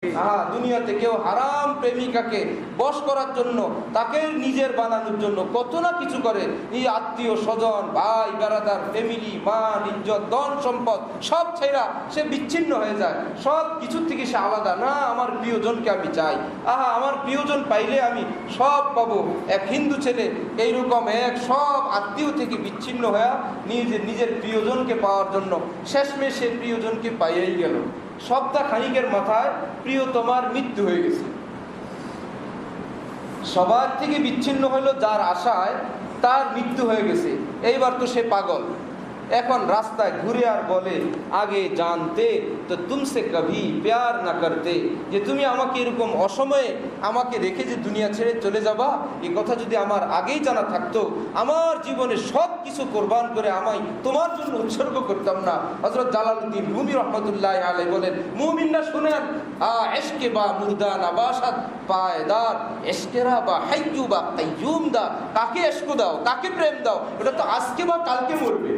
দুনিয়াতে কেউ হারাম প্রেমিকাকে বশ করার জন্য, তাকে নিজের বানানোর জন্য কত না কিছু করে। এই আত্মীয় স্বজন, ভাই বেড়াদার, ফ্যামিলি, মান ইজ্জত, ধন সম্পদ সব ছেড়া সে বিচ্ছিন্ন হয়ে যায়। সব কিছুর থেকে সে আলাদা। না, আমার প্রিয়জনকে আমি চাই, আমার প্রিয়জন পাইলে আমি সব পাবো। এক হিন্দু ছেলে এইরকম সব আত্মীয় থেকে বিচ্ছিন্ন হয়ে নিজের প্রিয়জনকে পাওয়ার জন্য শেষমেশ সে প্রিয়জনকে পাইয়াই গেল। সপ্তাহ খানিকের মাথায় প্রিয়তমার মৃত্যু হয়ে গেছে। সবার থেকে বিচ্ছিন্ন হলো যার আশায়, তার মৃত্যু হয়ে গেছে। এইবার তো সে পাগল। এখন রাস্তায় ঘুরে আর বলে, আগে জানতে তো তুমসে কভি প্যার না করতে, যে তুমি আমাকে এরকম অসময়ে আমাকে রেখে যে দুনিয়া ছেড়ে চলে যাবা, এই কথা যদি আমার আগেই জানা থাকতো, আমার জীবনে সব কিছু কোরবান করে আমায় তোমার জন্য উৎসর্গ করতাম না। হযরত জালালউদ্দিন রুমি রহমতুল্লাহ আলাইহি বলেন, মুমিনরা শুনেন, এশকে বা মুর্দা নাবাসাত পায়দার, এশকেরা বা হাইয়ু বা কাইয়ুম দা। কাকে এশক দাও, কাকে প্রেম দাও, এটা তো আজকে বা কালকে মরবে,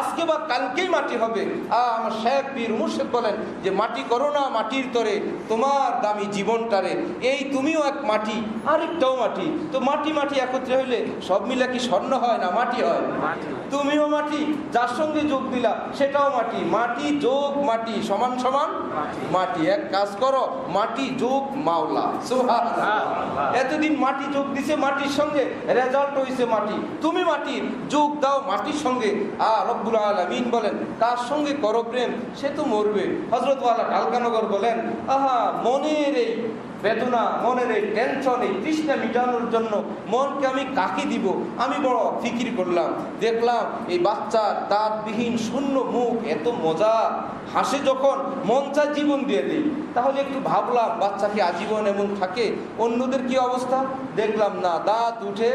আজকে বা কালকেই মাটি হবে। আমার শেখ পীর মুর্শিদ বলেন যে, মাটি করো না মাটির তরে তোমার দামি জীবনটারে। এই তুমিও এক মাটি, আরেকটাও মাটি। তো মাটি মাটি একত্রে হইলে সব মিলে কি স্বর্ণ হয় না মাটি হয়? তুমিও মাটি, যার সঙ্গে যোগ দিলা সেটাও মাটি। মাটি যোগ মাটি সমান সমান মাটি। এক কাজ করো, মাটি যোগ মাওলা। সুবহানাল্লাহ। এতদিন মাটি যোগ দিছে মাটির সঙ্গে, রেজাল্ট হইছে মাটি। তুমি মাটির যোগ দাও মাটির সঙ্গে। রব্বুল আলামিন বলেন, কার সঙ্গে করো প্রেম সে তো মরবে। হযরত ওয়ালা ঢালকানগর বলেন, মনের এই বেদনা, মনের এই টেনশন, এই তৃষ্ণা মিটানোর জন্য মনকে আমি কাকে দিব? আমি বড় ফিকির করলাম, দেখলাম এই বাচ্চার দাঁতবিহীন শূন্য মুখ এত মজা হাসে, যখন মন চায় জীবন দিয়ে দিই। তাহলে একটু ভাবলাম, বাচ্চাকে আজীবন এমন থাকে, অন্যদের কি অবস্থা? দেখলাম না, দাঁত উঠে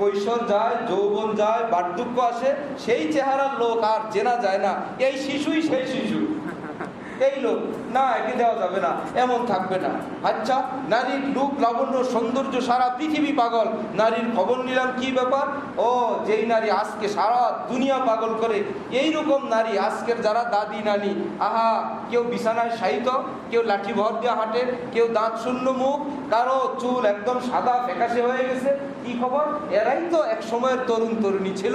কৈশোর যায়, যৌবন যায়, বার্ধক্য আসে, সেই চেহারার লোক আর চেনা যায় না। এই শিশুই সেই শিশু, এই লোক না, একে দেওয়া যাবে না, এমন থাকবে না। আচ্ছা, নারীর রূপ লাবণ্য সৌন্দর্য সারা পৃথিবী পাগল, নারীর খবর নিলাম কি ব্যাপার? ও, যেই নারী আজকে সারা দুনিয়া পাগল করে, এই রকম নারী আজকের যারা দাদি নানি, কেউ বিছানায় শায়িত, কেউ লাঠি ভর দিয়ে হাঁটে, কেউ দাঁত শূন্য মুখ, কারো চুল একদম সাদা ফ্যাকাশে হয়ে গেছে। কি খবর? এরাই তো এক সময়ের তরুণ তরুণী ছিল,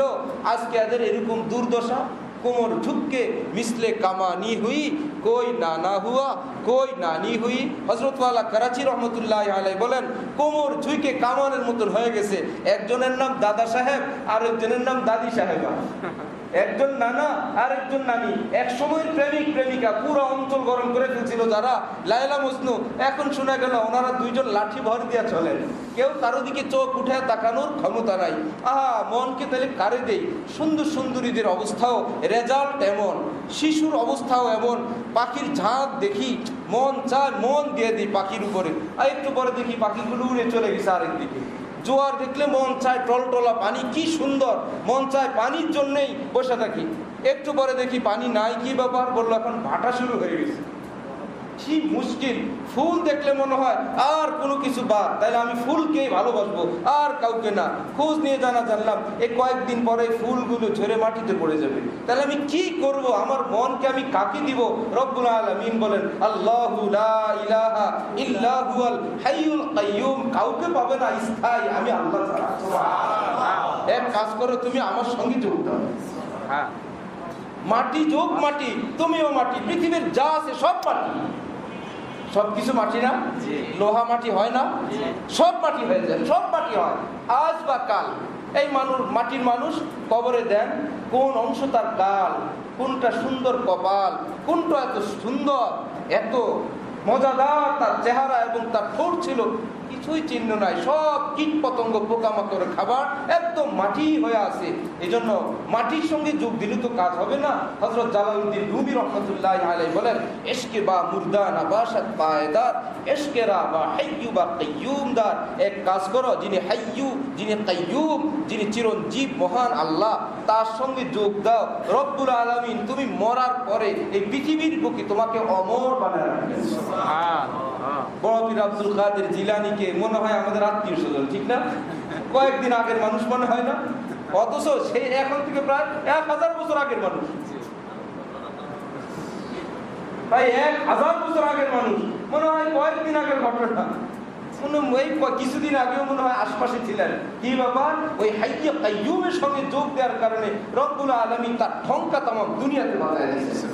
আজকে এদের এরকম দুর্দশা। কোমর ঝুঁককে মিসলে কামানি হুই, কই নানা হুয়া, কই নানি হুই। হযরত ওয়ালা করাচি রহমতুল্লাহ আলাইহি বলেন, কোমর ঝুঁকে কামানের মতন হয়ে গেছে। একজনের নাম দাদা সাহেব, আর একজনের নাম দাদি সাহেবা। একজন নানা আর একজন নানি। এক সময়ের প্রেমিক প্রেমিকা, পুরো অঞ্চল গরম করে ফেলছিল যারা, লায়লা মজনু। এখন শোনা গেল ওনারা দুইজন লাঠি ভর দিয়া চলেন, কেউ কারো দিকে চোখ উঠে তাকানোর ক্ষমতা নাই। মনকে তাহলে কারে দেই? সুন্দর সুন্দরীদের অবস্থাও রেজাল্ট এমন, শিশুর অবস্থাও এমন। পাখির ঝাঁক দেখি, মন চায় মন দিয়ে দিই পাখির উপরে, আর একটু পরে দেখি পাখিগুলো উড়ে চলে গেছে আরেক দিকে। জোয়ার দেখলে মন চায় টলটলা পানি, কি সুন্দর, মন চায় পানির জন্যেই বসে থাকি। একটু পরে দেখি পানি নাই, কি ব্যাপার? বললো এখন ভাটা শুরু হয়ে গেছে। কি মুশকিল! ফুল দেখলে মনে হয় আর কোনো কিছু বাদ, তাইলে আমি ফুলকেই ভালোবাসবো আর কাউকে না। খোঁজ নিয়ে জানলাম এই কয়েকদিন পরে ফুলগুলো ঝরে মাটিতে পড়ে যাবে। তাহলে আমি কি করব? আমার মনকে আমি কাকে দিব? রব্বুল আলামিন বলেন, আল্লাহু লা ইলাহা ইল্লা হুয়াল হাইয়ুল কাইয়ুম। কাউকে পাবে না স্থায়ী, আমি আল্লাহ ছাড়া। সুবহানাল্লাহ। এক কাজ করো, তুমি আমার সঙ্গে যোগ দাও। মাটি যোগ মাটি, তুমিও মাটি। পৃথিবীর যা আছে সব মাটি। সব কিছু মাটি না? লোহা মাটি হয় না? সব মাটি হয়ে যায়, সব মাটি হয় আজ বা কাল। এই মানুষ, মাটির মানুষ কবরে দেন, কোন অংশ তার গাল, কোনটা সুন্দর কপাল, কোনটা এত সুন্দর, এত মজাদার তার চেহারা এবং তার ঠোঁট ছিল, কিছুই চিহ্ন নাই। সব কীট পতঙ্গ পোকামাকড় খাবার একদম মাটি হয়ে আছে। এই জন্য মাটির সঙ্গে যোগ দিলে তো কাজ হবে না। হযরত জালালউদ্দিন রুমি রহমতুল্লাহ আলাইহি বলেন, এশকে বা মুর্দা নাবাসাত পায়দার, এশকেরা বা হাইয়ু বা কাইয়ুম দার। এক কাজ করো, যিনি হাইয়ু, যিনি কাইয়ুম, যিনি চিরঞ্জীব মহান আল্লাহ, তার সঙ্গে যোগ দাও। রব্বুল আলামিন তুমি মরার পরে এই পৃথিবীর বুকে তোমাকে অমর বানায় রাখবেন। বড় পীর আব্দুল কাদের জিলানীকে মনে হয় আমাদের আত্মীয় স্বজন, ঠিক না? কয়েকদিন আগের মানুষ মনে হয় না? অথচ সেই এখন থেকে প্রায় 1000 বছর আগের মানুষ, প্রায় 1000 বছর আগের মানুষ। কয়েকদিন আগের ঘটনা, কিছুদিন আগেও মনে হয় আশপাশে ছিলেন। কি ব্যাপার? ওই হাইয়ে কাইয়ুমের সঙ্গে যোগ দেওয়ার কারণে রব্বুল আলামিন তার ঠঙ্কা তামাম দুনিয়াতে বাজায় দিয়েছে।